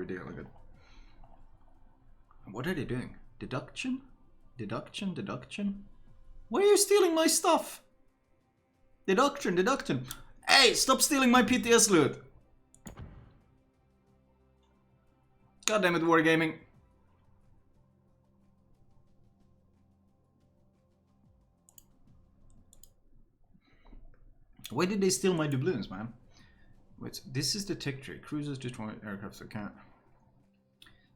idea. Look at. What are they doing? Deduction? Deduction? Deduction? Why are you stealing my stuff? Deduction, deduction. Hey, stop stealing my PTS loot. God damn it, Wargaming. Why did they steal my doubloons, man? Wait, this is the tech tree. Cruisers destroy aircraft, so can't.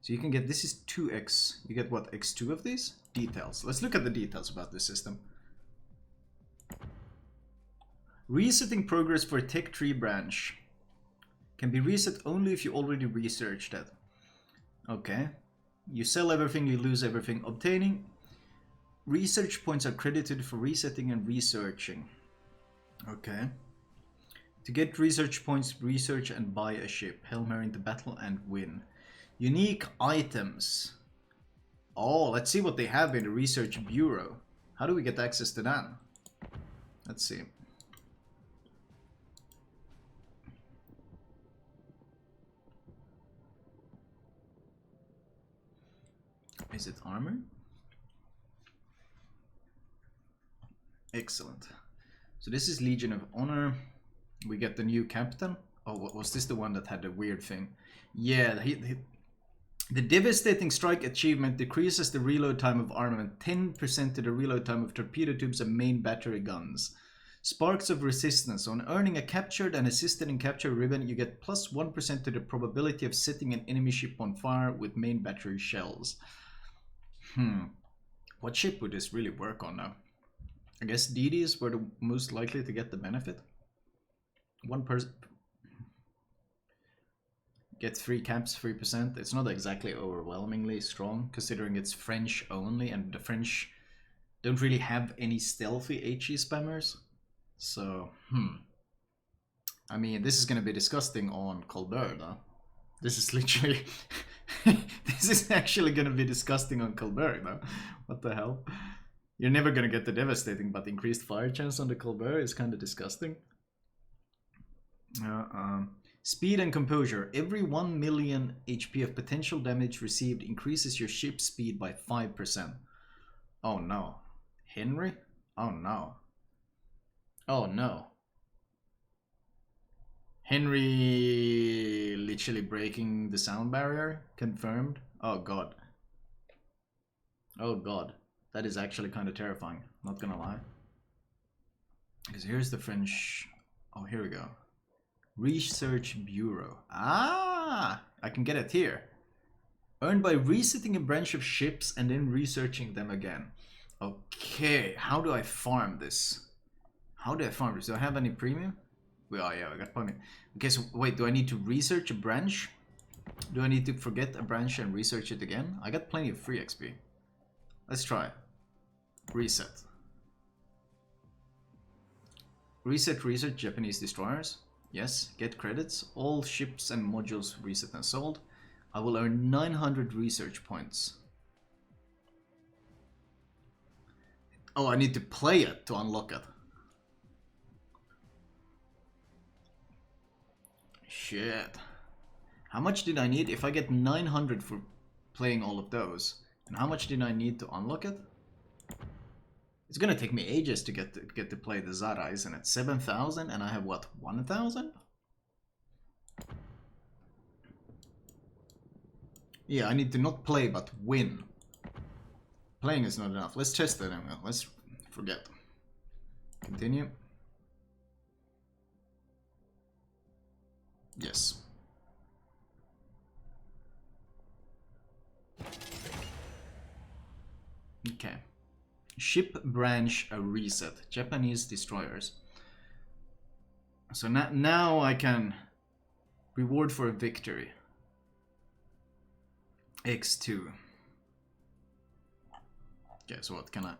So you can get, this is 2x. You get what, x2 of these? Details. Let's look at the details about this system. Resetting progress for tech tree branch. Can be reset only if you already researched it. Okay. You sell everything, you lose everything. Obtaining research points are credited for resetting and researching. Okay. To get research points, research and buy a ship. Hail Mary into battle and win. Unique items. Oh, let's see what they have in the research bureau. How do we get access to that? Let's see. Is it armor? Excellent. So this is Legion of Honor. We get the new captain. Oh, was this the one that had the weird thing? Yeah, the devastating strike achievement decreases the reload time of armament 10% to the reload time of torpedo tubes and main battery guns. Sparks of resistance. On earning a captured and assisted in capture ribbon, you get plus 1% to the probability of setting an enemy ship on fire with main battery shells. What ship would this really work on now? I guess DDs were the most likely to get the benefit. One person get 3 caps, 3%. It's not exactly overwhelmingly strong, considering it's French only, and the French don't really have any stealthy HE spammers. So, I mean, this is gonna be disgusting on Colbert, though. This is literally... this is actually gonna be disgusting on Colbert, though. What the hell? You're never gonna get the devastating, but increased fire chance on the Colbert is kind of disgusting. Speed and composure. Every 1 million HP of potential damage received increases your ship's speed by 5%. Oh no. Henry? Oh no. Oh no. Henry literally breaking the sound barrier. Confirmed. Oh god. Oh god. That is actually kind of terrifying. Not gonna lie. Because here's the French... Oh, here we go. Research Bureau. Ah! I can get it here. Earned by resetting a branch of ships and then researching them again. Okay, how do I farm this? How do I farm this? Do I have any premium? Well, yeah, I got plenty. Okay, so wait, do I need to research a branch? Do I need to forget a branch and research it again? I got plenty of free XP. Let's try. Reset. Reset research Japanese destroyers. Yes, get credits. All ships and modules reset and sold. I will earn 900 research points. Oh, I need to play it to unlock it. Shit. How much did I need? If I get 900 for playing all of those, and how much did I need to unlock it? It's gonna take me ages to get to play the Zara, isn't it? 7,000 and I have what, 1,000? Yeah, I need to not play but win. Playing is not enough. Let's test it anyway. Let's forget. Continue. Yes. Okay. Ship branch a reset. Japanese destroyers. So now I can reward for a victory. X2. Okay, so what can I...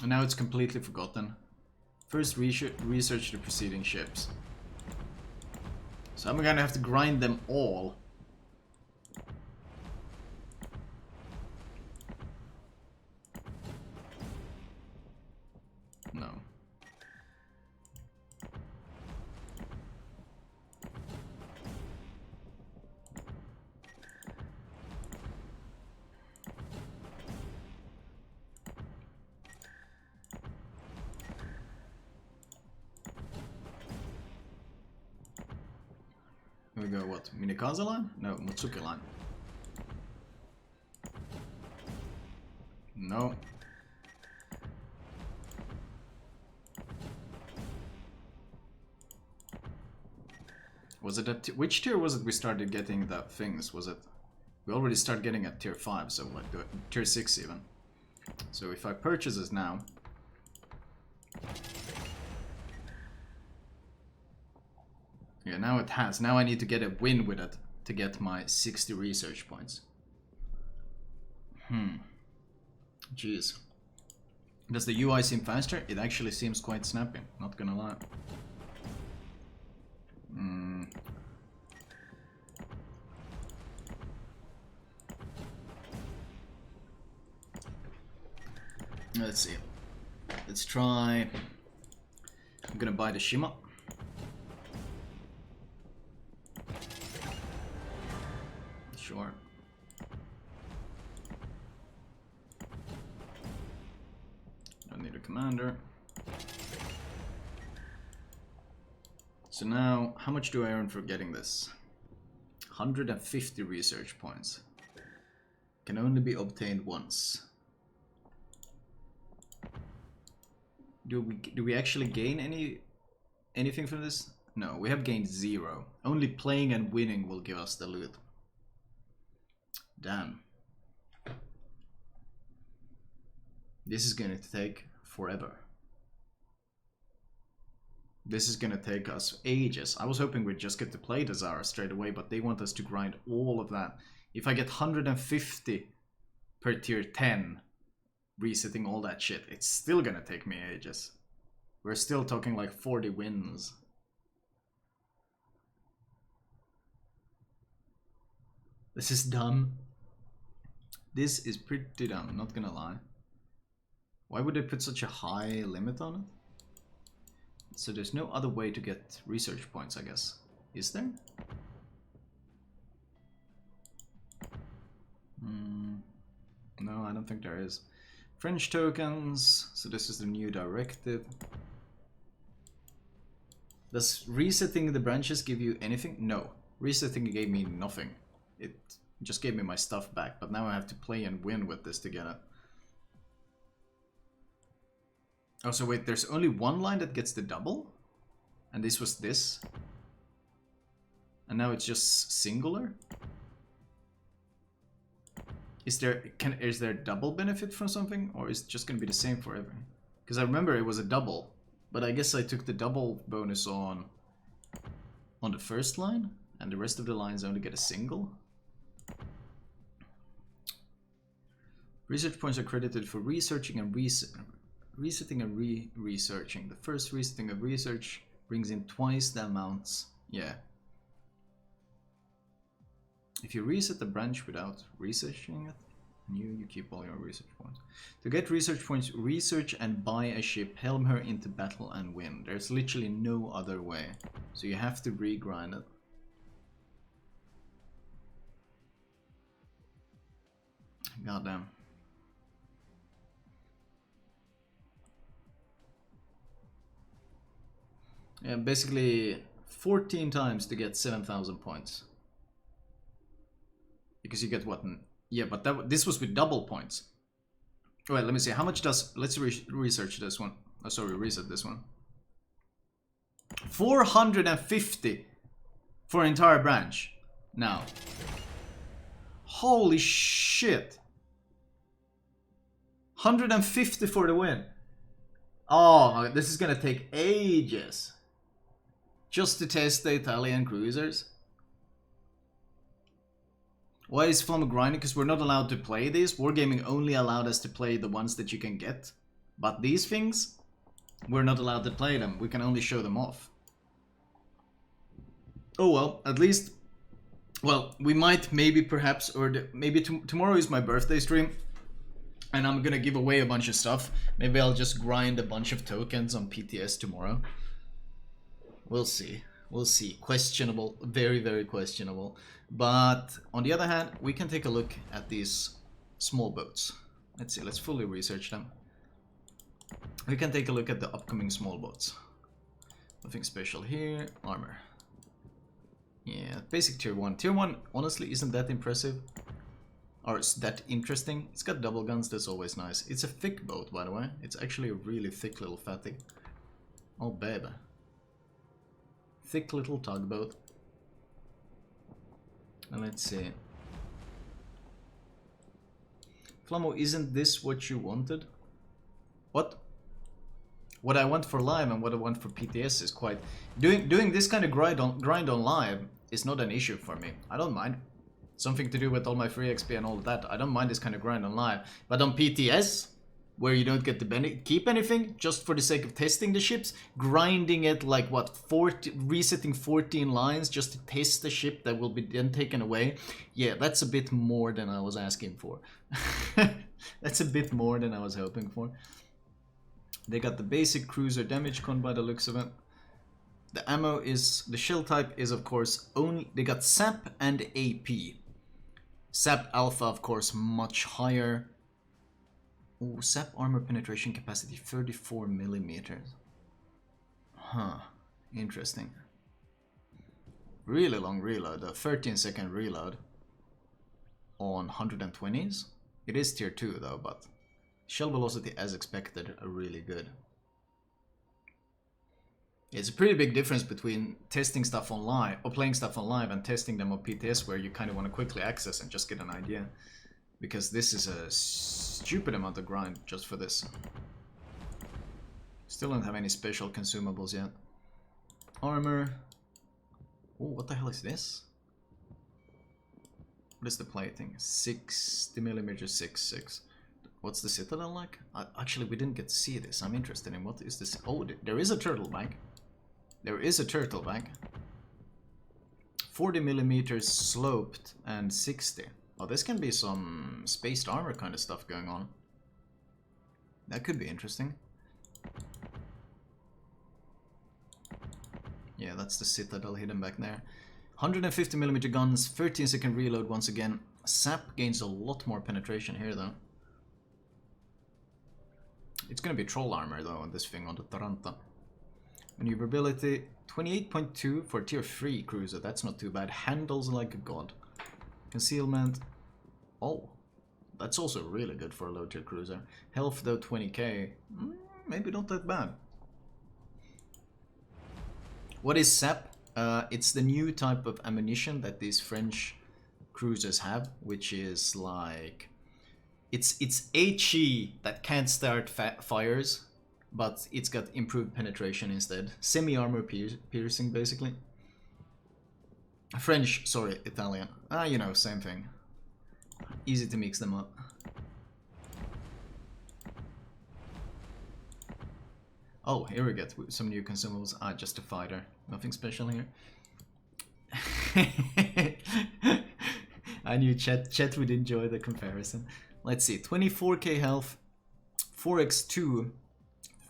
And now it's completely forgotten. First research the preceding ships. So I'm gonna have to grind them all. No. gonna go what? Minikaze line? No, Mutsuki line. No. Was it at which tier was it we started getting the things? Was it? We already started getting at tier 5, so like tier 6 even. So if I purchase this now. Yeah, now it has. Now I need to get a win with it to get my 60 research points. Jeez. Does the UI seem faster? It actually seems quite snappy, not gonna lie. Let's see. Let's try. I'm gonna buy the Shima. Sure. Don't need a commander. So now, how much do I earn for getting this? 150 research points. Can only be obtained once. Do we actually gain anything from this? No, we have gained 0. Only playing and winning will give us the loot. Damn. This is gonna take forever. This is gonna take us ages. I was hoping we'd just get to play the Zara straight away, but they want us to grind all of that. If I get 150 per tier 10, resetting all that shit, it's still gonna take me ages. We're still talking like 40 wins. This is dumb. This is pretty dumb, not gonna lie. Why would they put such a high limit on it? So there's no other way to get research points, I guess. Is there? No, I don't think there is. French tokens, so this is the new directive. Does resetting the branches give you anything? No. Resetting gave me nothing. It just gave me my stuff back, but now I have to play and win with this to get it. Oh, so wait, there's only one line that gets the double? And this was this? And now it's just singular? Is there double benefit from something, or is it just gonna be the same forever? Because I remember it was a double, but I guess I took the double bonus on the first line, and the rest of the lines only get a single. Research points are credited for researching and resetting and researching. The first resetting of research brings in twice the amounts. Yeah. If you reset the branch without researching it, you keep all your research points. To get research points, research and buy a ship, helm her into battle and win. There's literally no other way. So you have to regrind it. Goddamn. Yeah, basically 14 times to get 7,000 points. Because you get what? Yeah, but this was with double points. Wait, let me see. How much does... Let's research this one. Oh, sorry, reset this one. 450 for an entire branch. Now. Holy shit. 150 for the win. Oh, this is gonna take ages. Just to test the Italian cruisers. Why is Flamu grinding? Because we're not allowed to play these. Wargaming only allowed us to play the ones that you can get. But these things, we're not allowed to play them. We can only show them off. Oh well, at least... Well, we might, maybe, perhaps, or maybe tomorrow is my birthday stream. And I'm gonna give away a bunch of stuff. Maybe I'll just grind a bunch of tokens on PTS tomorrow. We'll see. We'll see. Questionable. Very, very questionable. But on the other hand, we can take a look at these small boats. Let's see. Let's fully research them. We can take a look at the upcoming small boats. Nothing special here. Armor. Yeah, basic tier 1. Tier 1 honestly isn't that impressive. Or is that interesting. It's got double guns, that's always nice. It's a thick boat, by the way. It's actually a really thick little fatty. Oh, babe. Thick little tugboat. And let's see. Flamu, isn't this what you wanted? What? What I want for live and what I want for PTS is quite... Doing this kind of grind on live is not an issue for me. I don't mind. Something to do with all my free XP and all of that. I don't mind this kind of grind on live. But on PTS, where you don't get to keep anything, just for the sake of testing the ships, grinding it like what, resetting 14 lines just to test the ship that will be then taken away. Yeah, that's a bit more than I was asking for. That's a bit more than I was hoping for. They got the basic cruiser damage con by the looks of it. The ammo is, the shell type is of course only, they got SAP and AP. SAP Alpha of course much higher. Oh, SAP armor penetration capacity 34 millimeters. Huh, interesting. Really long reload, a 13-second reload on 120s. It is tier 2 though, but shell velocity as expected are really good. It's a pretty big difference between testing stuff on live or playing stuff on live and testing them on PTS, where you kind of want to quickly access and just get an idea. Because this is a stupid amount of grind just for this. Still don't have any special consumables yet. Armor. Oh, what the hell is this? What is the plating? 60mm 6.6. What's the citadel like? Actually, we didn't get to see this. I'm interested in what is this. Oh, there is a turtle back. There is a turtle back. 40mm sloped and 60. Oh, this can be some spaced armor kind of stuff going on. That could be interesting. Yeah, that's the citadel hidden back there. 150mm guns, 13-second reload once again. SAP gains a lot more penetration here though. It's gonna be troll armor though on this thing, on the Taranta. Maneuverability 28.2 for tier 3 cruiser, that's not too bad. Handles like a god. Concealment, oh, that's also really good for a low tier cruiser. Health though 20k, maybe not that bad. What is SAP? It's the new type of ammunition that these French cruisers have, which is like... It's HE that can't start fires, but it's got improved penetration instead. Semi-armor piercing, basically. French, sorry, Italian. You know, same thing. Easy to mix them up. Oh, here we get some new consumables. Just a fighter. Nothing special here. I knew chat would enjoy the comparison. Let's see, 24k health, 4x2,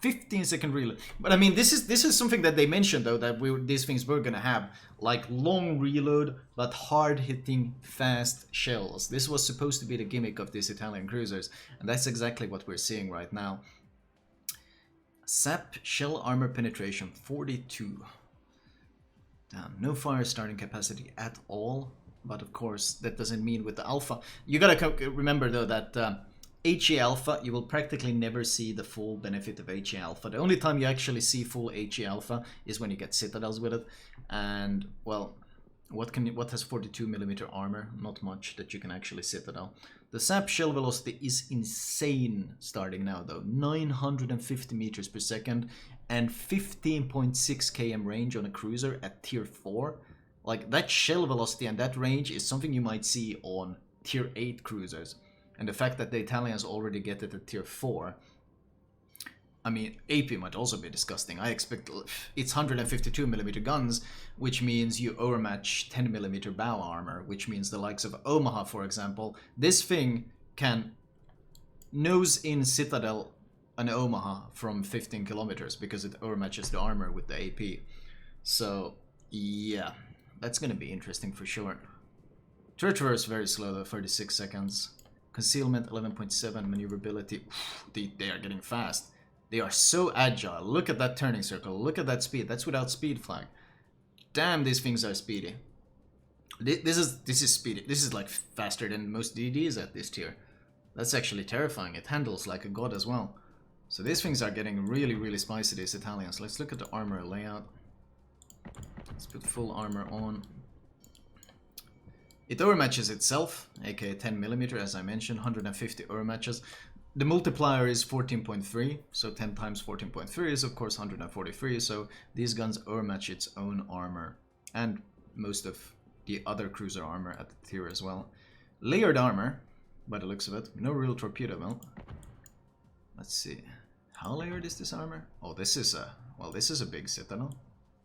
15-second reload. But I mean, this is something that they mentioned though, that these things were gonna have, like long reload but hard-hitting, fast shells. This was supposed to be the gimmick of these Italian cruisers, and that's exactly what we're seeing right now. SAP shell armor penetration 42. Damn, no fire starting capacity at all. But of course, that doesn't mean with the alpha. You gotta remember though that HE alpha, you will practically never see the full benefit of HE alpha. The only time you actually see full HE alpha is when you get citadels with it. And well, what has 42mm armor? Not much that you can actually citadel. The SAP shell velocity is insane starting now though. 950 meters per second and 15.6 km range on a cruiser at tier 4. Like, that shell velocity and that range is something you might see on tier 8 cruisers. And the fact that the Italians already get it at tier 4, I mean, AP might also be disgusting. I expect it's 152mm guns, which means you overmatch 10mm bow armor, which means the likes of Omaha, for example. This thing can nose in citadel an Omaha from 15 kilometers because it overmatches the armor with the AP. So, yeah. That's gonna be interesting for sure. Traverse very slow though, 36 seconds. Concealment 11.7, maneuverability. They are getting fast. They are so agile. Look at that turning circle. Look at that speed. That's without speed flag. Damn, these things are speedy. This is speedy. This is like faster than most DDs at this tier. That's actually terrifying. It handles like a god as well. So these things are getting really, really spicy, these Italians. Let's look at the armor layout. Let's put full armor on. It overmatches itself, aka 10mm, as I mentioned, 150 overmatches. The multiplier is 14.3, so 10 times 14.3 is of course 143, so these guns overmatch its own armor, and most of the other cruiser armor at the tier as well. Layered armor, by the looks of it, no real torpedo melt. Let's see, how layered is this armor? Oh, this is a big citadel.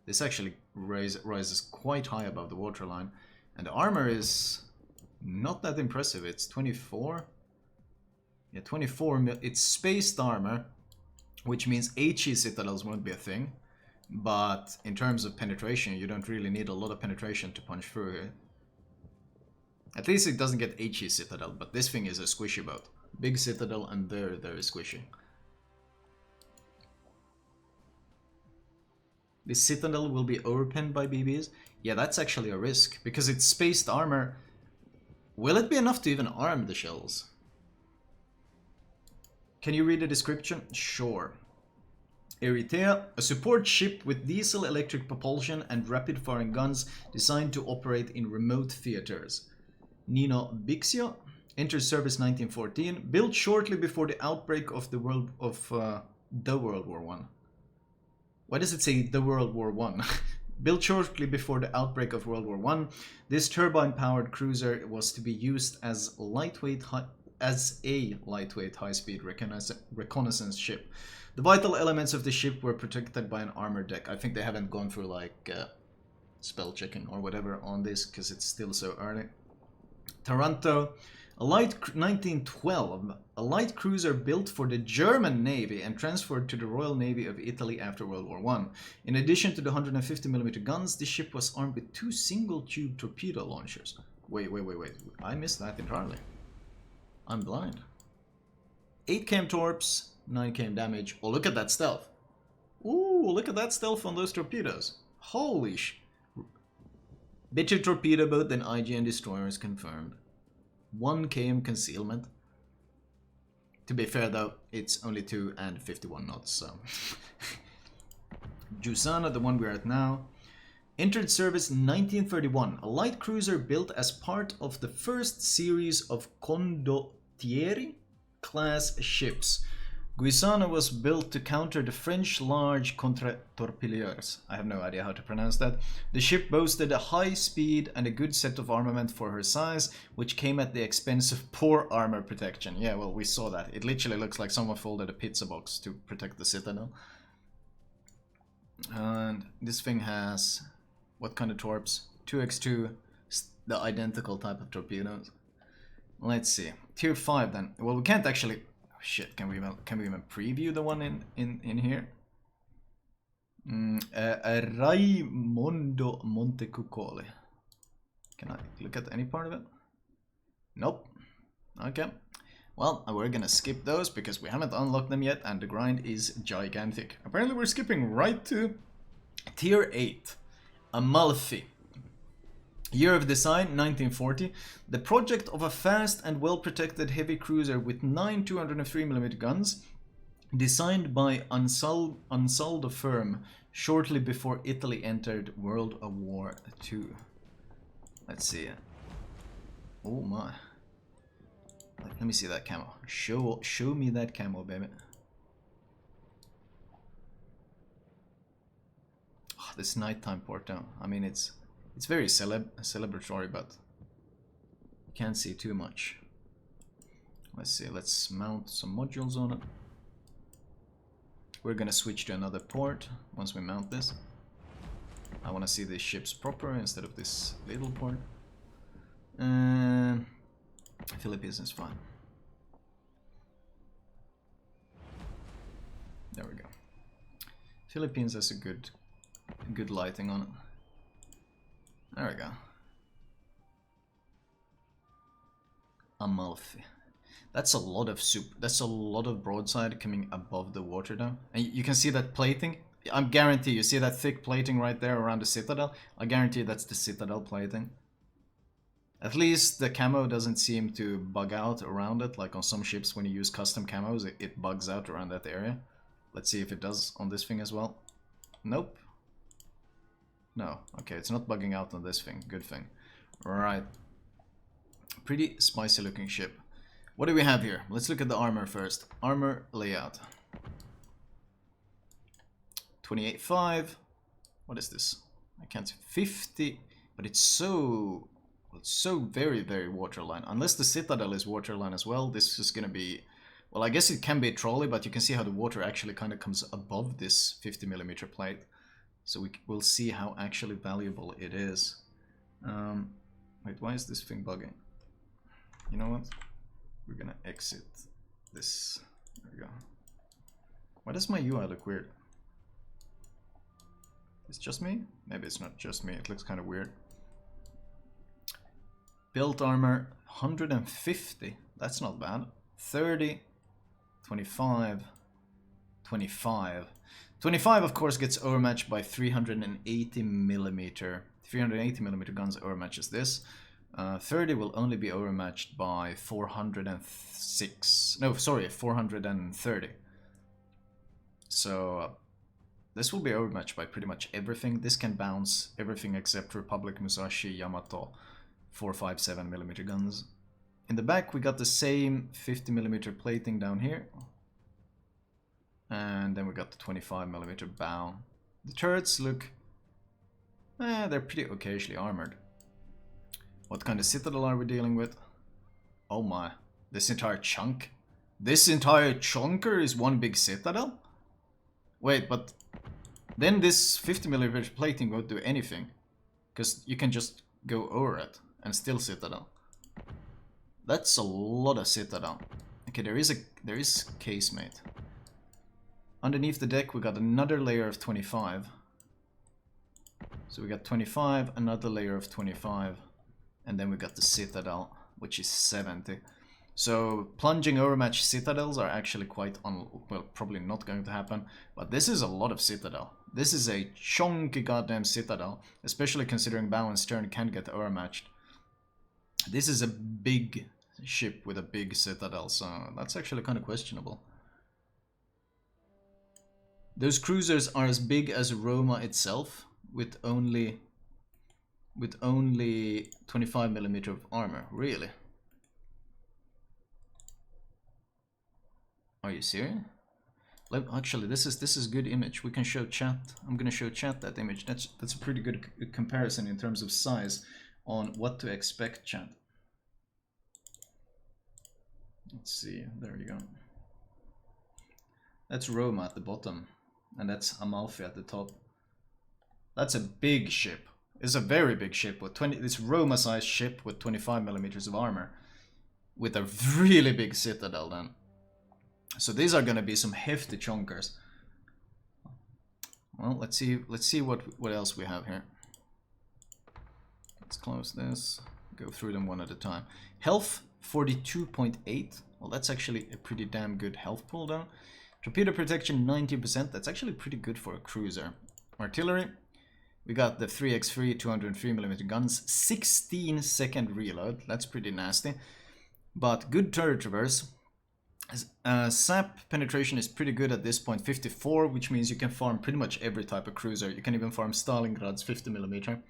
This actually rises quite high above the waterline, and the armor is not that impressive. It's 24. Yeah, 24 mil. It's spaced armor, which means HE citadels won't be a thing. But in terms of penetration, you don't really need a lot of penetration to punch through here. At least it doesn't get HE citadel, but this thing is a squishy boat. Big citadel and very, very squishy. This citadel will be overpinned by BBs. Yeah, that's actually a risk, because it's spaced armor. Will it be enough to even arm the shells? Can you read the description? Sure. Eritrea, a support ship with diesel-electric propulsion and rapid-firing guns designed to operate in remote theaters. Nino Bixio, entered service 1914, built shortly before the outbreak of the World War One. Why does it say the World War One? Built shortly before the outbreak of World War One, this turbine-powered cruiser was to be used as a lightweight high-speed reconnaissance ship. The vital elements of the ship were protected by an armor deck. I think they haven't gone through like spell checking or whatever on this because it's still so early. Taranto, 1912, a light cruiser built for the German Navy and transferred to the Royal Navy of Italy after World War I. In addition to the 150mm guns, the ship was armed with 2 single-tube torpedo launchers. Wait. I missed that entirely. I'm blind. 8 km torps, 9 km damage. Oh, look at that stealth. Ooh, look at that stealth on those torpedoes. Holy sh... Better torpedo boat than IGN destroyers confirmed. 1 km concealment. To be fair though, it's only 2 and 51 knots, so... Giussana, the one we're at now. Entered service 1931, a light cruiser built as part of the first series of Condottieri class ships. Guisana was built to counter the French large contre-torpilleurs. I have no idea how to pronounce that. The ship boasted a high speed and a good set of armament for her size, which came at the expense of poor armor protection. Yeah, well, we saw that. It literally looks like someone folded a pizza box to protect the citadel. And this thing has... what kind of torps? 2x2, the identical type of torpedoes. Let's see. Tier 5 then. Well, we can't actually... shit, can we even preview the one in here? Raimondo Montecuccoli. Can I look at any part of it? Nope. Okay. Well, we're gonna skip those because we haven't unlocked them yet and the grind is gigantic. Apparently we're skipping right to Tier 8. Amalfi. Year of design 1940. The project of a fast and well-protected heavy cruiser with 9 203mm guns, designed by Ansaldo firm shortly before Italy entered World War II. Let's see. Oh my. Let me see that camo. Show me that camo, baby. Oh, this nighttime portal. I mean, it's very celebratory, but you can't see too much. Let's see, let's mount some modules on it. We're gonna switch to another port once we mount this. I wanna see the ships proper instead of this little port. Philippines is fine. There we go. Philippines has a good lighting on it. There we go. Amalfi. That's a lot of that's a lot of broadside coming above the water now. And you can see that plating. I guarantee you see that thick plating right there around the citadel. I guarantee that's the citadel plating. At least the camo doesn't seem to bug out around it, like on some ships when you use custom camos, it bugs out around that area. Let's see if it does on this thing as well. Nope. No, okay, it's not bugging out on this thing, good thing. Right. Pretty spicy looking ship. What do we have here? Let's look at the armor first. Armor layout. 28.5. What is this? I can't see. 50, but it's so very, very waterline. Unless the Citadel is waterline as well, this is gonna be... Well, I guess it can be a trolley, but you can see how the water actually kind of comes above this 50mm plate. So we'll see how actually valuable it is. Wait, why is this thing bugging? You know what? We're gonna exit this. There we go. Why does my UI look weird? It's just me? Maybe it's not just me. It looks kind of weird. Built armor, 150. That's not bad. 30, 25, 25. 25, of course, gets overmatched by 380mm. 380mm guns overmatches this. 30 will only be overmatched by 406. No, sorry, 430. So this will be overmatched by pretty much everything. This can bounce everything except Republic, Musashi, Yamato 457mm guns. In the back we got the same 50mm plating down here. And then we got the 25mm bow. The turrets look... they're pretty occasionally armored. What kind of Citadel are we dealing with? Oh my, this entire chunk? This entire chunker is one big Citadel? Wait, but then this 50mm plating won't do anything. Because you can just go over it and still Citadel. That's a lot of Citadel. Okay, there is casemate. Underneath the deck we got another layer of 25. So we got 25, another layer of 25. And then we got the Citadel, which is 70. So plunging overmatched Citadels are actually quite well, probably not going to happen. But this is a lot of Citadel. This is a chunky goddamn Citadel, especially considering bow and stern can get overmatched. This is a big ship with a big Citadel, so that's actually kind of questionable. Those cruisers are as big as Roma itself, with only 25mm of armor. Really? Are you serious? Actually, this is good image. We can show chat. I'm gonna show chat that image. That's a pretty good comparison in terms of size on what to expect, chat. Let's see. There you go. That's Roma at the bottom, and that's Amalfi at the top. That's a big ship. It's a very big ship with this Roma-sized ship with 25mm of armor, with a really big Citadel then. So these are gonna be some hefty chonkers. Well, let's see what else we have here. Let's close this. Go through them one at a time. Health 42.8. Well, that's actually a pretty damn good health pull down. Torpedo protection 90%. That's actually pretty good for a cruiser. Artillery. We got the 3x3 203mm guns, 16-second reload. That's pretty nasty. But good turret traverse. Sap penetration is pretty good at this point, 54, which means you can farm pretty much every type of cruiser. You can even farm Stalingrad's 50mm.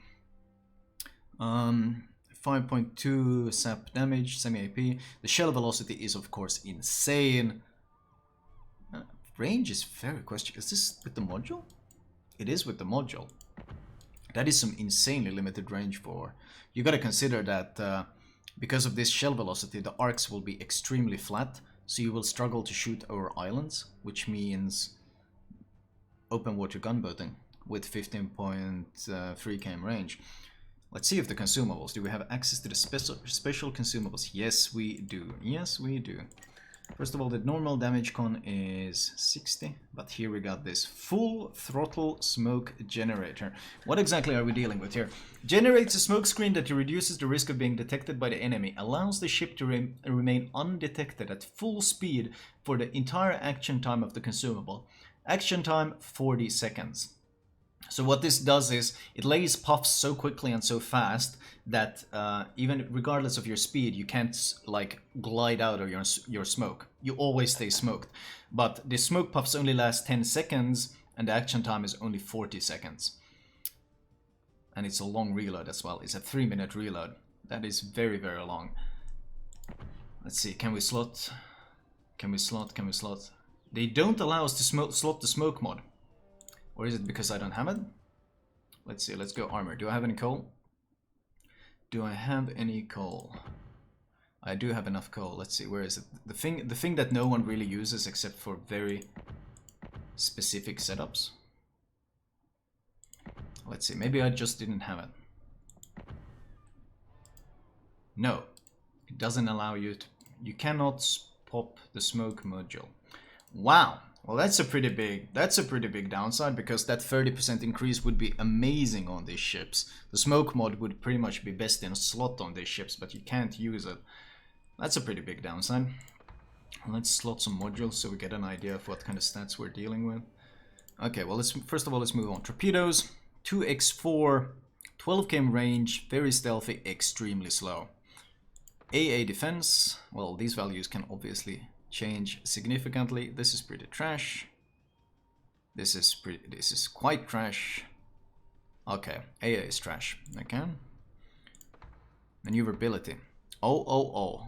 5.2 sap damage, semi-AP. The shell velocity is of course insane. Range is very questionable. Is this with the module? It is with the module. That is some insanely limited range for... You gotta consider that because of this shell velocity, the arcs will be extremely flat, so you will struggle to shoot over islands, which means open water gunboating with 15.3 km range. Let's see if the consumables. Do we have access to the special consumables? Yes, we do. Yes, we do. First of all, the normal damage con is 60, but here we got this full throttle smoke generator. What exactly are we dealing with here? Generates a smoke screen that reduces the risk of being detected by the enemy, allows the ship to remain undetected at full speed for the entire action time of the consumable. Action time 40 seconds. So what this does is it lays puffs so quickly and so fast that even regardless of your speed, you can't like glide out of your smoke. You always stay smoked. But the smoke puffs only last 10 seconds and the action time is only 40 seconds. And it's a long reload as well. It's a 3-minute reload. That is very, very long. Let's see, can we slot? Can we slot? Can we slot? They don't allow us to slot the smoke mod. Or is it because I don't have it? Let's see, let's go armor. Do I have any coal? Do I have any coal? I do have enough coal. Let's see, where is it? The thing that no one really uses except for very specific setups. Let's see, maybe I just didn't have it. No, it doesn't allow you to... You cannot pop the smoke module. Wow, well that's a pretty big downside, because that 30% increase would be amazing on these ships. The smoke mod would pretty much be best in a slot on these ships, but you can't use it. That's a pretty big downside. Let's slot some modules so we get an idea of what kind of stats we're dealing with. Okay, well first of all let's move on. Torpedoes, 2x4, 12 km range, very stealthy, extremely slow. AA defense, well these values can obviously change significantly. This is pretty trash. This is quite trash. Okay, AA is trash. Okay. Maneuverability. Oh.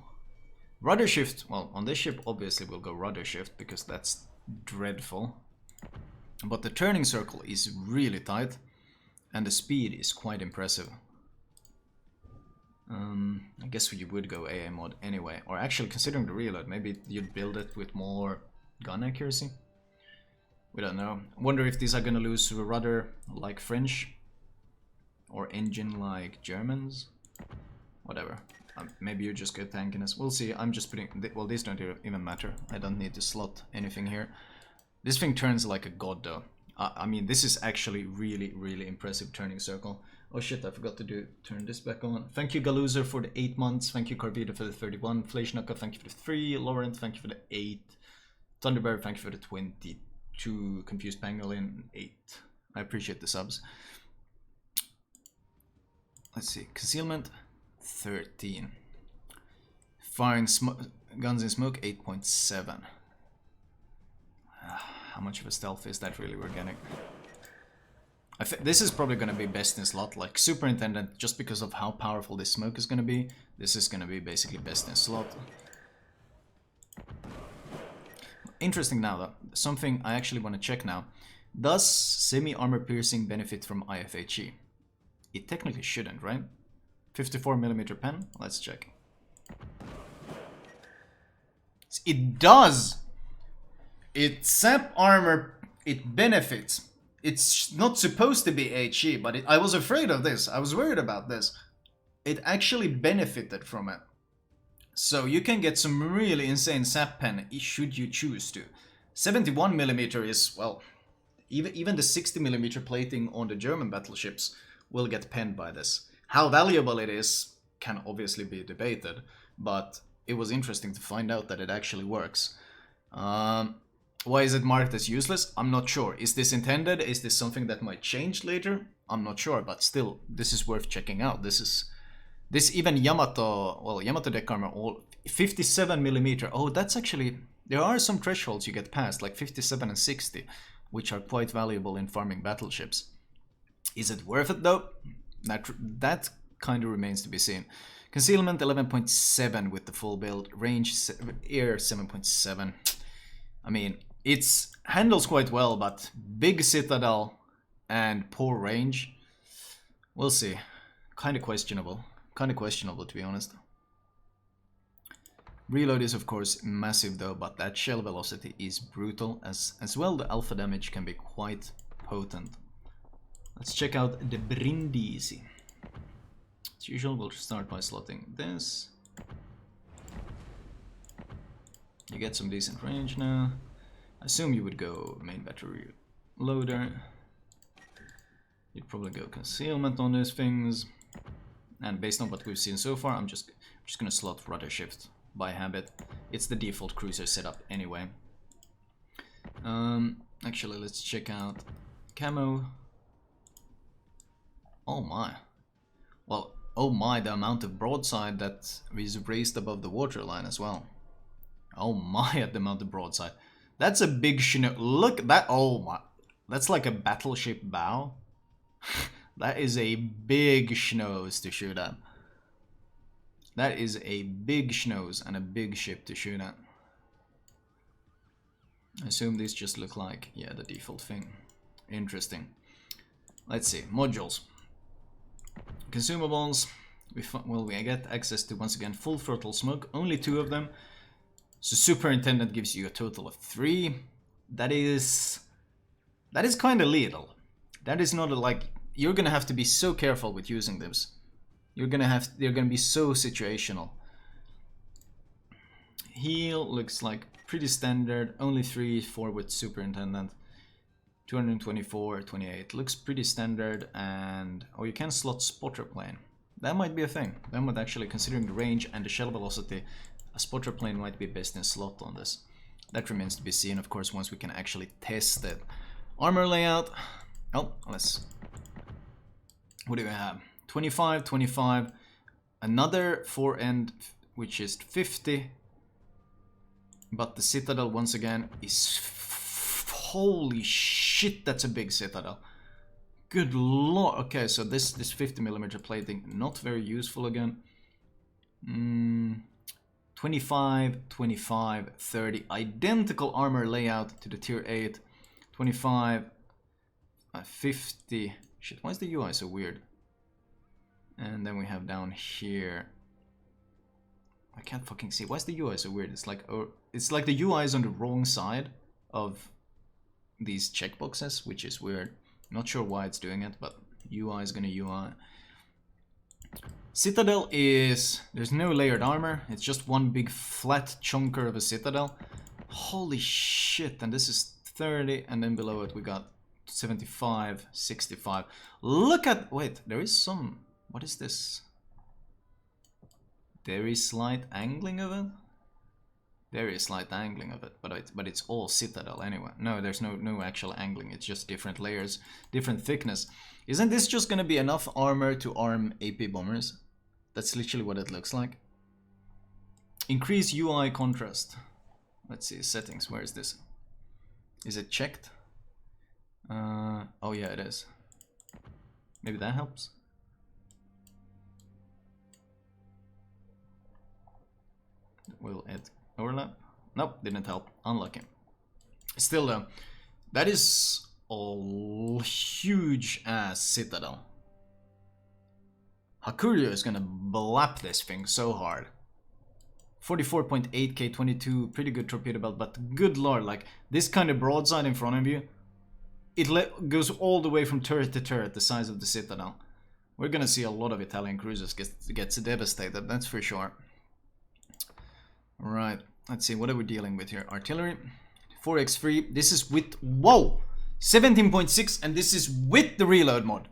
Rudder shift, well on this ship obviously we'll go rudder shift because that's dreadful. But the turning circle is really tight and the speed is quite impressive. I guess you would go AA mod anyway, or actually considering the reload, maybe you'd build it with more gun accuracy. We don't know. Wonder if these are gonna lose rudder like French or engine like Germans. Whatever. Maybe you just get tankiness. We'll see. I'm just putting... Well, these don't even matter. I don't need to slot anything here. This thing turns like a god though. I mean, this is actually really, really impressive turning circle. Oh shit, I forgot to turn this back on. Thank you Galuzer for the 8 months. Thank you Carvita for the 31. Fleishnaka, thank you for the 3. Laurent, thank you for the 8. Thunderbird, thank you for the 22. Confused Pangolin, 8. I appreciate the subs. Let's see. Concealment, 13. Firing guns in smoke, 8.7. How much of a stealth is that really we're getting? This is probably going to be best in slot, like Superintendent, just because of how powerful this smoke is going to be. This is going to be basically best in slot. Interesting now though, something I actually want to check now. Does semi-armor piercing benefit from IFHE? It technically shouldn't, right? 54mm pen, let's check. It does! It's sap armor, it benefits. It's not supposed to be HE, but I was afraid of this. I was worried about this. It actually benefited from it. So you can get some really insane sap pen should you choose to. 71mm is, well, even the 60mm plating on the German battleships will get penned by this. How valuable it is can obviously be debated, but it was interesting to find out that it actually works. Why is it marked as useless? I'm not sure. Is this intended? Is this something that might change later? I'm not sure, but still, this is worth checking out. This even Yamato, well, Yamato deck armor, all 57mm. Oh, that's actually, there are some thresholds you get past, like 57 and 60, which are quite valuable in farming battleships. Is it worth it though? That kind of remains to be seen. Concealment 11.7 with the full build, range air 7.7. I mean, it handles quite well, but big citadel and poor range. We'll see. Kind of questionable. Kind of questionable, to be honest. Reload is of course massive though, but that shell velocity is brutal. As well, the alpha damage can be quite potent. Let's check out the Brindisi. As usual, we'll start by slotting this. You get some decent range now. I assume you would go main battery loader. You'd probably go concealment on these things. And based on what we've seen so far, I'm just gonna slot rudder shift by habit. It's the default cruiser setup anyway. Actually, let's check out Camo. Oh my. Well, oh my, the amount of broadside that is raised above the waterline as well. Oh my, at the amount of broadside. That's a big schno. Look at that. Oh my. That's like a battleship bow. That is a big schnoz to shoot at. That is a big schnoz and a big ship to shoot at. I assume these just look like, yeah, the default thing. Interesting. Let's see. Modules. Consumables. We get access to, once again, full throttle smoke. Only 2 of them. So Superintendent gives you a total of 3. That is kind of lethal. That is not a, like, you're gonna have to be so careful with using this. They're gonna be so situational. Heal looks like pretty standard. Only 3, 4 with Superintendent. 224, 28 looks pretty standard, and oh, you can slot spotter plane. That might be a thing. That might actually, considering the range and the shell velocity, a spotter plane might be best in slot on this. That remains to be seen, of course, once we can actually test it. Armor layout. Oh, let's. What do we have? 25, 25. Another 4 end, which is 50. But the Citadel, once again, is. Holy shit, that's a big Citadel. Good lord. Okay, so this 50mm plating, not very useful again. 25, 25, 30. Identical armor layout to the tier 8. 25, 50. Shit, why is the UI so weird? And then we have down here. I can't fucking see. Why is the UI so weird? It's like, oh, it's like the UI is on the wrong side of these checkboxes, which is weird. Not sure why it's doing it, but UI is gonna UI. Citadel is... there's no layered armor. It's just one big flat chunker of a Citadel. Holy shit, and this is 30, and then below it we got 75, 65. Look at... wait, there is some... what is this? Very slight angling of it? Very slight angling of it, but it's all Citadel anyway. No, there's no actual angling. It's just different layers, different thickness. Isn't this just gonna be enough armor to arm AP bombers? That's literally what it looks like. Increase UI contrast. Let's see, settings. Where is this? Is it checked? Oh yeah, it is. Maybe that helps. Will it overlap? Nope, didn't help. Unlucky. Still though, that is a huge ass Citadel. Hakurio is gonna blap this thing so hard. 44.8k, 22, pretty good torpedo belt, but good lord, like this kind of broadside in front of you, it goes all the way from turret to turret, the size of the Citadel. We're gonna see a lot of Italian cruisers gets devastated, that's for sure. Right, let's see, what are we dealing with here? Artillery, 4x3, this is with, whoa! 17.6, and this is with the reload mod.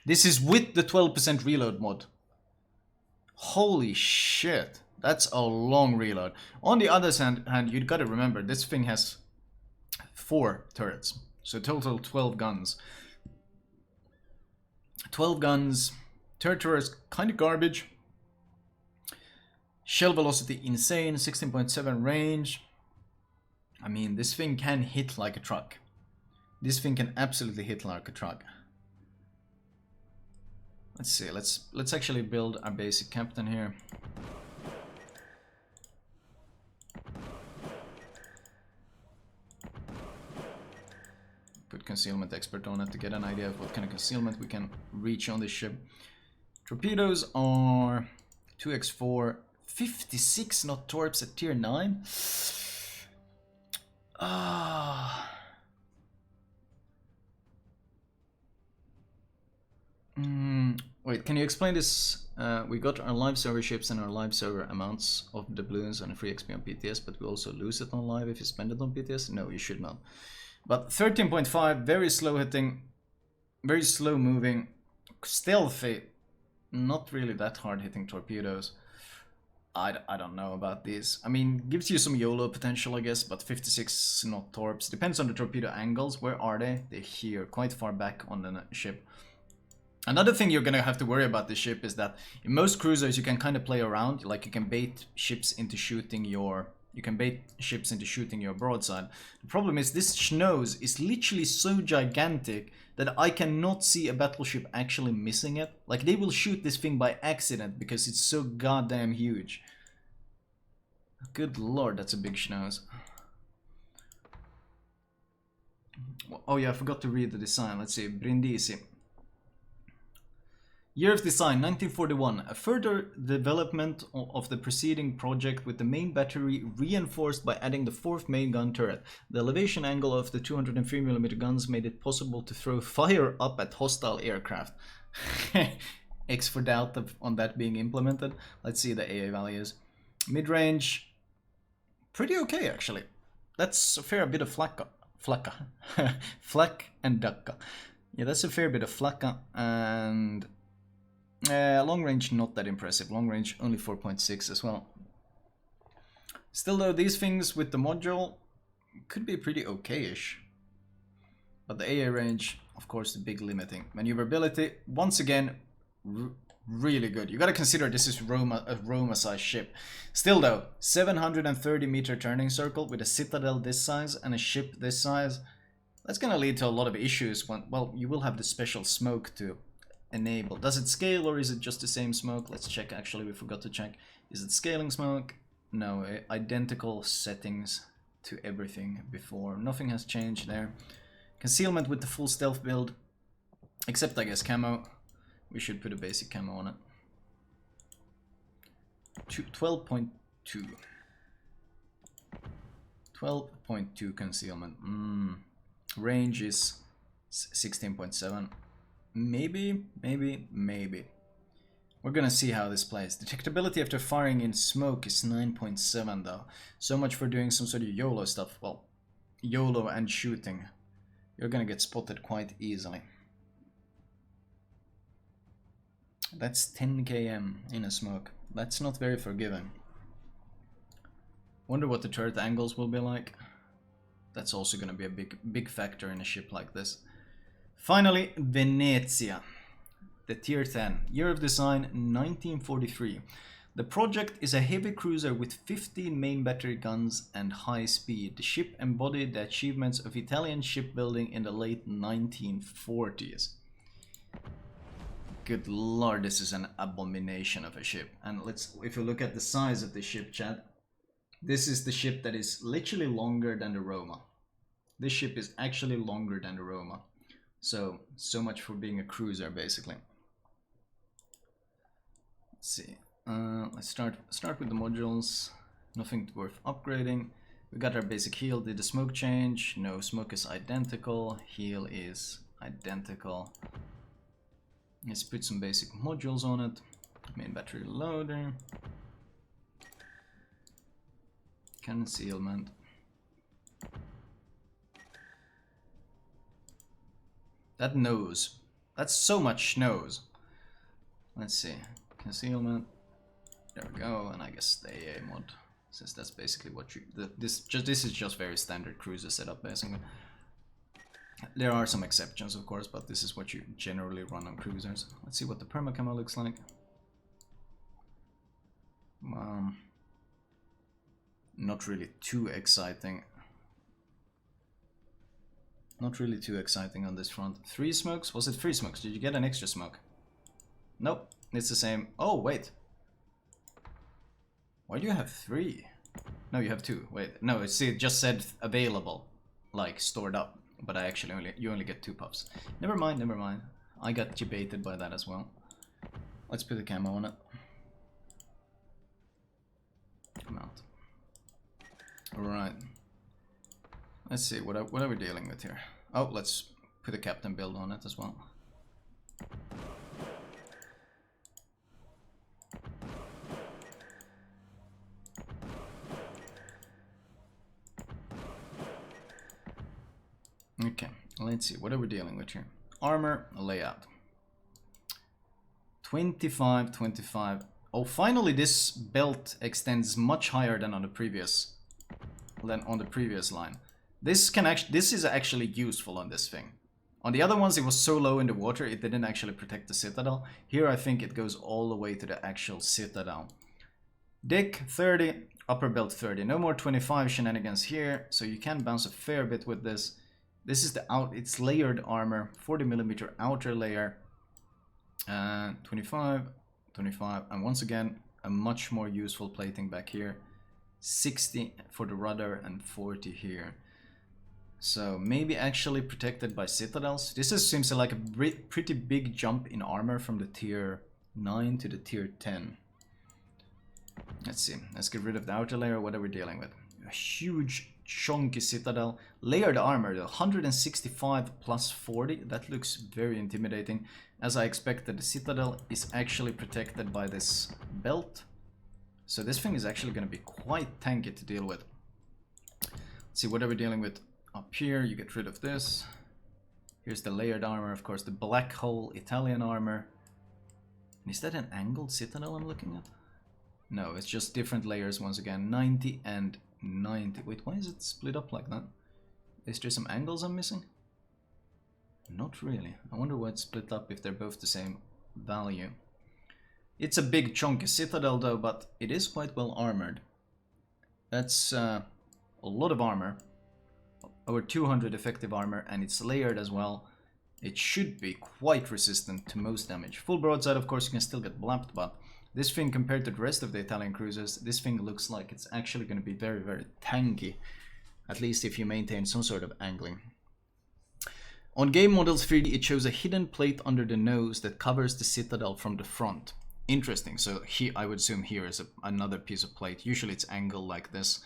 This is with the 12% reload mod. Holy shit, that's a long reload. On the other hand, you gotta remember, this thing has 4 turrets, so total 12 guns. 12 guns, turret is kind of garbage. Shell velocity insane, 16.7 range. I mean, this thing can hit like a truck. This thing can absolutely hit like a truck. Let's see, let's actually build our basic captain here. Put concealment expert on it to get an idea of what kind of concealment we can reach on this ship. Torpedoes are 2x4, 56 knot torps at tier 9. Wait, can you explain this? We got our live server ships and our live server amounts of doubloons and free XP on PTS, but we also lose it on live if you spend it on PTS? No, you should not. But 13.5, very slow hitting, very slow moving, stealthy, not really that hard hitting torpedoes. I don't know about these. I mean, gives you some YOLO potential, I guess, but 56 knot torps. Depends on the torpedo angles. Where are they? They're here, quite far back on the ship. Another thing you're gonna have to worry about this ship is that in most cruisers you can kind of play around, like you can bait ships into shooting your broadside. The problem is this nose is literally so gigantic that I cannot see a battleship actually missing it. Like they will shoot this thing by accident because it's so goddamn huge. Good lord, that's a big schnoz. Oh yeah, I forgot to read the design. Let's see, Brindisi. Year of design, 1941. A further development of the preceding project with the main battery reinforced by adding the fourth main gun turret. The elevation angle of the 203mm guns made it possible to throw fire up at hostile aircraft. X for doubt on that being implemented. Let's see the AA values. Mid-range, pretty okay actually. That's a fair bit of flak and ducka. Yeah, that's a fair bit of flakka, and long range not that impressive. Long range only 4.6 as well. Still though, these things with the module could be pretty okay-ish. But the AA range, of course, the big limiting. Maneuverability, once again, really good. You gotta consider this is a Roma-sized ship. Still though, 730-meter turning circle with a citadel this size and a ship this size. That's gonna lead to a lot of issues when, well, you will have the special smoke to enable. Does it scale or is it just the same smoke? Let's check actually, we forgot to check. Is it scaling smoke? No, identical settings to everything before. Nothing has changed there. Concealment with the full stealth build, except I guess camo. We should put a basic camo on it. 12.2. 12.2 concealment. Range is 16.7. Maybe. We're gonna see how this plays. Detectability after firing in smoke is 9.7 though. So much for doing some sort of YOLO stuff. Well, YOLO and shooting. You're gonna get spotted quite easily. That's 10 km in a smoke. That's not very forgiving. Wonder what the turret angles will be like. That's also gonna be a big factor in a ship like this. Finally, Benezia, the Tier 10. Year of design, 1943. The project is a heavy cruiser with 15 main battery guns and high speed. The ship embodied the achievements of Italian shipbuilding in the late 1940s. Good lord, this is an abomination of a ship. And if you look at the size of the ship, chat, this is the ship that is literally longer than the Roma. This ship is actually longer than the Roma. So much for being a cruiser, basically. Let's see. Let's start with the modules. Nothing worth upgrading. We got our basic heal. Did the smoke change? No, smoke is identical. Heal is identical. Let's put some basic modules on it. Main battery loader. Concealment. That nose. That's so much nose. Let's see. Concealment. There we go. And I guess the AA mod, since that's basically what you. This is just very standard cruiser setup, basically. There are some exceptions, of course, but this is what you generally run on cruisers. Let's see what the perma camo looks like. Not really too exciting. Not really too exciting on this front. 3 smokes? Was it 3 smokes? Did you get an extra smoke? Nope, it's the same. Oh, wait. Why do you have 3? No, you have 2. Wait, no, it just said available, like stored up. But you only get 2 puffs. Never mind. I got debated by that as well. Let's put the camo on it. Come out. Alright. Let's see, what are we dealing with here? Oh, let's put a captain build on it as well. Okay, let's see, what are we dealing with here? Armor, layout. 25, 25. Oh, finally this belt extends much higher than on the previous line. This is actually useful on this thing. On the other ones, it was so low in the water, it didn't actually protect the citadel. Here, I think it goes all the way to the actual citadel. Dick, 30. Upper belt, 30. No more 25 shenanigans here, so you can bounce a fair bit with this. This is it's layered armor, 40mm outer layer. 25, 25, and once again, a much more useful plating back here. 60 for the rudder and 40 here. So maybe actually protected by citadels. This seems like a pretty big jump in armor from the tier 9 to the tier 10. Let's see, let's get rid of the outer layer. What are we dealing with? A huge chunky citadel. Layered armor, 165 plus 40. That looks very intimidating. As I expected, the citadel is actually protected by this belt. So this thing is actually going to be quite tanky to deal with. Let's see, what are we dealing with up here? You get rid of this. Here's the layered armor, of course, the black hole Italian armor. And is that an angled citadel I'm looking at? No, it's just different layers once again, 90 and 90. Wait, why is it split up like that? Is there some angles I'm missing? Not really. I wonder why it's split up if they're both the same value. It's a big chunky citadel though, but it is quite well armored. That's a lot of armor. Over 200 effective armor, and it's layered as well. It should be quite resistant to most damage. Full broadside, of course, you can still get blapped, but this thing compared to the rest of the Italian cruisers, this thing looks like it's actually going to be very, very tanky. At least if you maintain some sort of angling. On game models 3D, it shows a hidden plate under the nose that covers the citadel from the front. Interesting. So here, I would assume here is another piece of plate. Usually it's angled like this.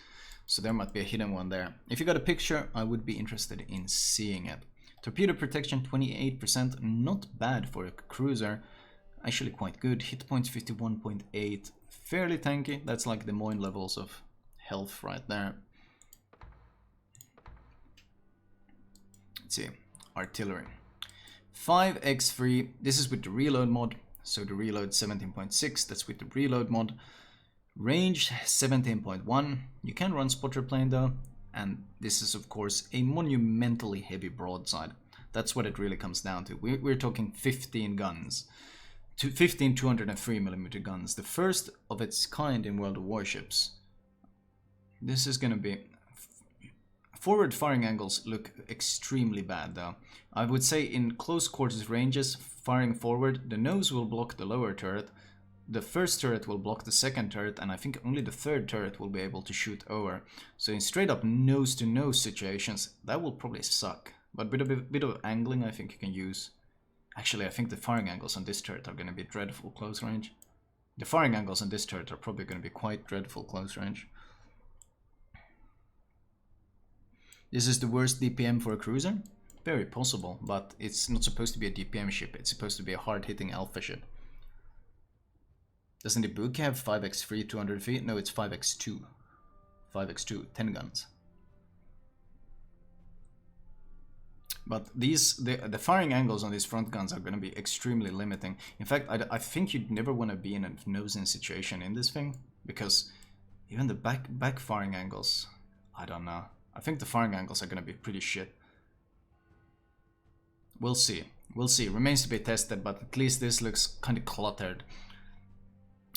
So there might be a hidden one there. If you got a picture, I would be interested in seeing it. Torpedo protection 28%, not bad for a cruiser. Actually quite good. Hit points 51.8, fairly tanky. That's like the Moyne levels of health right there. Let's see, artillery. 5x3, this is with the reload mod. So the reload 17.6, that's with the reload mod. Range 17.1, you can run spotter plane though. And this is of course a monumentally heavy broadside. That's what it really comes down to. We're talking 15 guns. 15 203mm guns, the first of its kind in World of Warships. This is going to be... Forward firing angles look extremely bad though. I would say in close quarters ranges, firing forward, the nose will block the lower turret, the first turret will block the second turret, and I think only the third turret will be able to shoot over. So in straight up nose to nose situations, that will probably suck. But with a bit of angling, I think you can use... Actually, I think the firing angles on this turret are going to be dreadful close range. The firing angles on this turret are probably going to be quite dreadful close range. This is the worst DPM for a cruiser? Very possible, but it's not supposed to be a DPM ship. It's supposed to be a hard-hitting alpha ship. Doesn't the book have 5x3 200 feet? No, it's 5x2. 5x2, 10 guns. But these, the firing angles on these front guns are going to be extremely limiting. In fact, I think you'd never want to be in a nose-in situation in this thing, because even the back firing angles, I don't know. I think the firing angles are going to be pretty shit. We'll see. We'll see. Remains to be tested, but at least this looks kind of cluttered.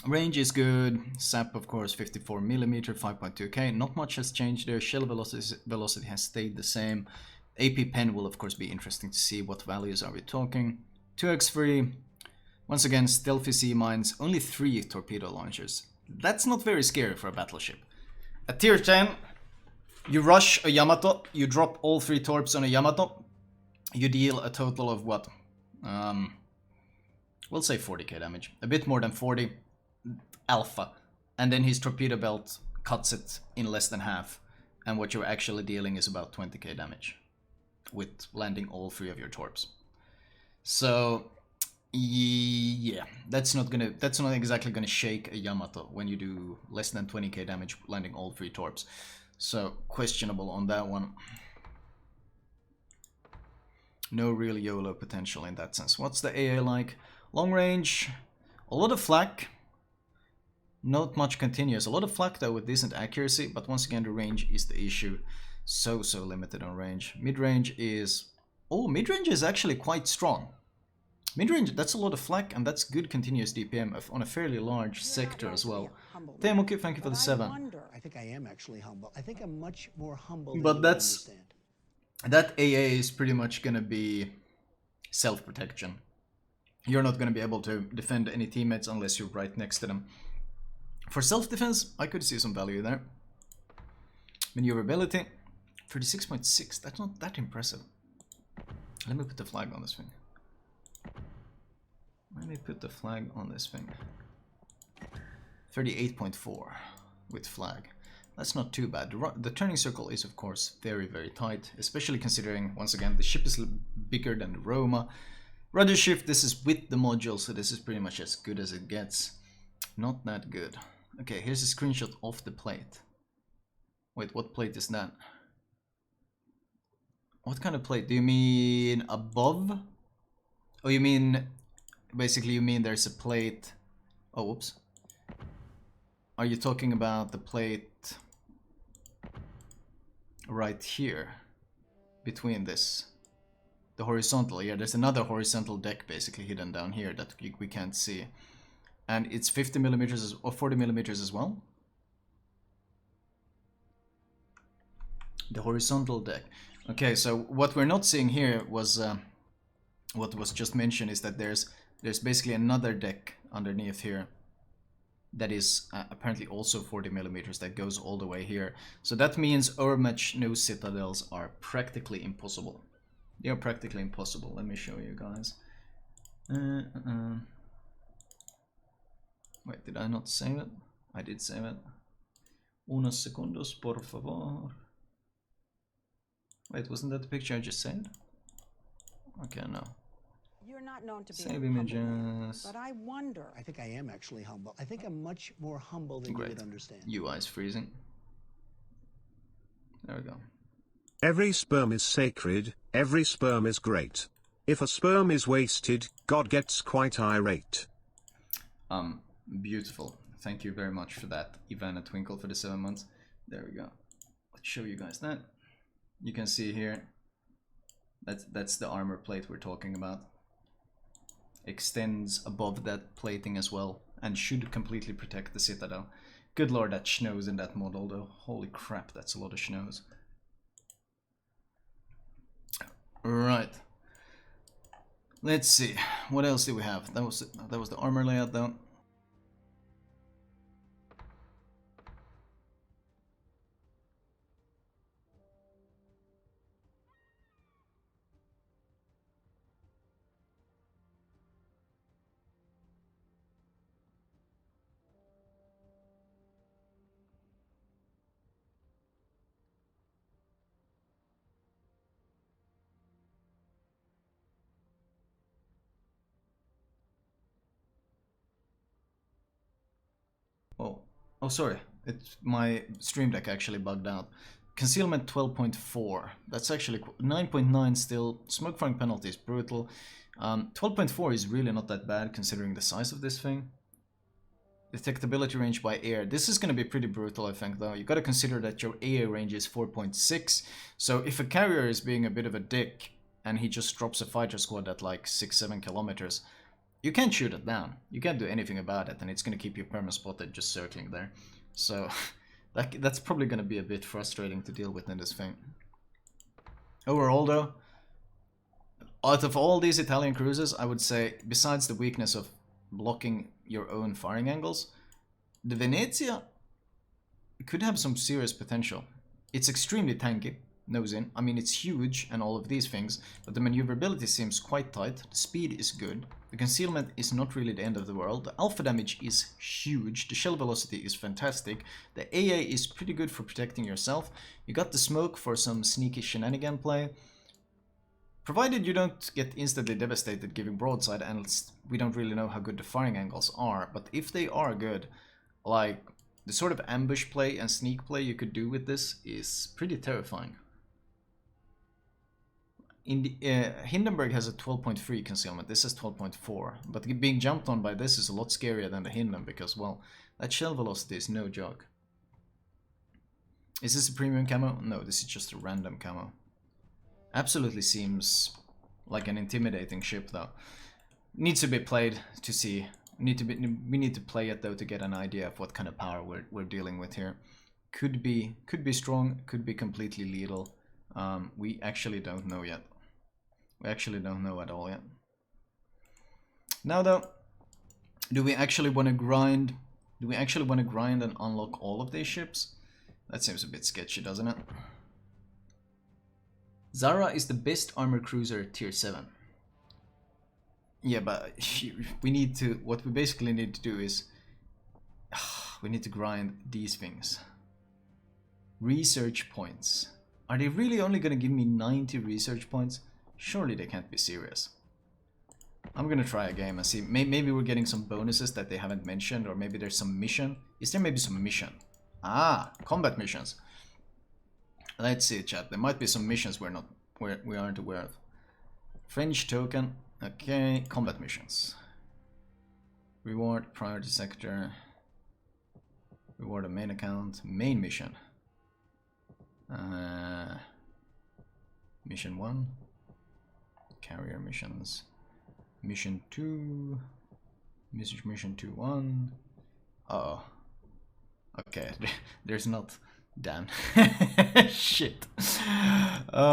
Range is good. SAP, of course, 54mm, 5.2k. Not much has changed there. Shell velocity has stayed the same. AP pen will, of course, be interesting to see. What values are we talking? 2x3. Once again, stealthy sea mines. Only 3 torpedo launchers. That's not very scary for a battleship. At tier 10, you rush a Yamato. You drop all 3 torps on a Yamato. You deal a total of what? We'll say 40k damage. A bit more than 40. Alpha. And then his torpedo belt cuts it in less than half. And what you're actually dealing is about 20k damage. With landing all 3 of your torps. So yeah, that's not exactly gonna shake a Yamato when you do less than 20k damage landing all 3 torps. So questionable on that one. No real YOLO potential in that sense. What's the AA like? Long range, a lot of flak. Not much continuous. A lot of flak though with decent accuracy, but once again the range is the issue. So limited on range. Mid-range is Oh, mid-range is actually quite strong. Mid-range, that's a lot of flak, and that's good continuous DPM on a fairly large sector as well. Temuki, thank you for the 7. I think I am actually humble. I think I'm much more humble than But you that's... understand. That AA is pretty much gonna be self-protection. You're not gonna be able to defend any teammates unless you're right next to them. For self-defense, I could see some value there. Maneuverability, 36.6, that's not that impressive. Let me put the flag on this thing. Let me put the flag on this thing. 38.4 with flag. That's not too bad. The turning circle is of course very, very tight, especially considering, once again, the ship is bigger than the Roma. Rudder shift, this is with the module, so this is pretty much as good as it gets. Not that good. Okay, here's a screenshot of the plate. Wait, what plate is that? What kind of plate? Do you mean above? Oh, you mean... Basically, you mean there's a plate... Oh, whoops. Are you talking about the plate right here? Between this? The horizontal, yeah, there's another horizontal deck basically hidden down here that we can't see. And it's 50mm or 40mm as well? The horizontal deck. Okay, so what we're not seeing here was... what was just mentioned is that there's basically another deck underneath here that is apparently also 40mm that goes all the way here. So that means overmatch no citadels are practically impossible. They are practically impossible. Let me show you guys. Wait, did I not save it? I did save it. Unos segundos, por favor. Wait, wasn't that the picture I just saved? Okay, no. You're not known to be Save a humble man, images. but I wonder. I think I am actually humble. I think I'm much more humble than Great. you would understand. UI is freezing. There we go. Every sperm is sacred, every sperm is great. If a sperm is wasted, God gets quite irate. Beautiful. Thank you very much for that, Ivana Twinkle, for the 7 months. There we go. Let's show you guys that. You can see here, that's the armor plate we're talking about. Extends above that plating as well, and should completely protect the citadel. Good lord, that snows in that model though. Holy crap, that's a lot of snows. Right. Let's see. What else do we have? That was the armor layout though. Oh, sorry. My stream deck actually bugged out. Concealment 12.4. That's actually 9.9 still. Smoke firing penalty is brutal. 12.4 is really not that bad considering the size of this thing. Detectability range by air. This is going to be pretty brutal, I think, though. You got to consider that your AA range is 4.6. So if a carrier is being a bit of a dick and he just drops a fighter squad at like 6-7 kilometers, you can't shoot it down. You can't do anything about it, and it's going to keep you perma-spotted just circling there. So that's probably going to be a bit frustrating to deal with in this thing. Overall, though, out of all these Italian cruisers, I would say, besides the weakness of blocking your own firing angles, the Venezia could have some serious potential. It's extremely tanky, nose in. I mean, it's huge and all of these things, but the maneuverability seems quite tight. The speed is good. The concealment is not really the end of the world. The alpha damage is huge. The shell velocity is fantastic. The AA is pretty good for protecting yourself. You got the smoke for some sneaky shenanigan play. Provided you don't get instantly devastated giving broadside, and we don't really know how good the firing angles are, but if they are good, like the sort of ambush play and sneak play you could do with this is pretty terrifying. In the, Hindenburg has a 12.3 concealment, this is 12.4, but being jumped on by this is a lot scarier than the Hinden because, well, that shell velocity is no joke. Is this a premium camo? No, this is just a random camo. Absolutely seems like an intimidating ship though. Needs to be played to see. We need to play it though to get an idea of what kind of power we're dealing with here. Could be strong, could be completely lethal. We actually don't know yet. We actually don't know at all yet. Now though, do we actually want to grind? Do we actually want to grind and unlock all of these ships? That seems a bit sketchy, doesn't it? Zara is the best armor cruiser tier 7. Yeah, but we need to, what we basically need to do is, we need to grind these things. Research points. Are they really only gonna give me 90 research points? Surely they can't be serious. I'm gonna try a game and see, maybe we're getting some bonuses that they haven't mentioned, or maybe there's some mission. Is there maybe some mission? Ah, combat missions. Let's see, chat. There might be some missions we aren't aware of. French token. Okay, combat missions. Reward, priority sector. Reward a main account. Main mission. Mission 1. Carrier missions. Mission 2. Mission 2-1. Uh-oh. Okay, there's not... Damn. Shit. Oh.